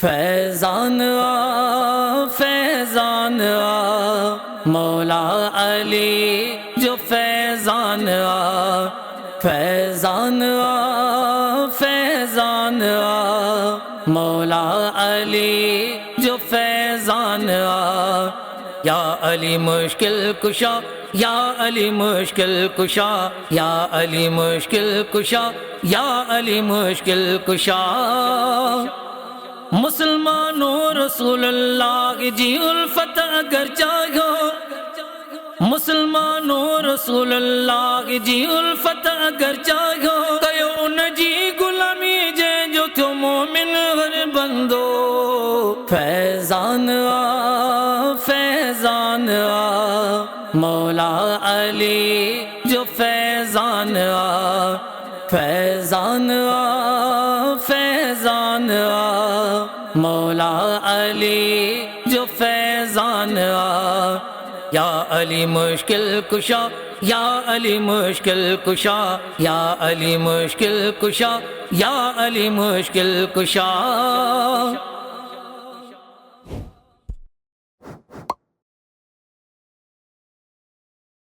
فیضان آ فیضان آ مولا علی جو فیضان آ فیضان آ فیضان آ مولا علی جو فیضان آ یا علی مشکل کشا یا علی مشکل کشا یا علی مشکل کشا یا علی مشکل کشا مسلمانوں رسول اللہ جی الفت اگر چاہو مسلمانوں رسول اللہ جی الفت اگر چاہو کہو نجی غلامی جے جو تھو مومن ہر بندو فیضان آ فیضان آ مولا علی جو فیضان آ فیضان آ فیضان آ مولا علی جو فیضان آ یا علی مشکل کشا یا علی مشکل کشا یا علی مشکل کشا یا علی مشکل کشا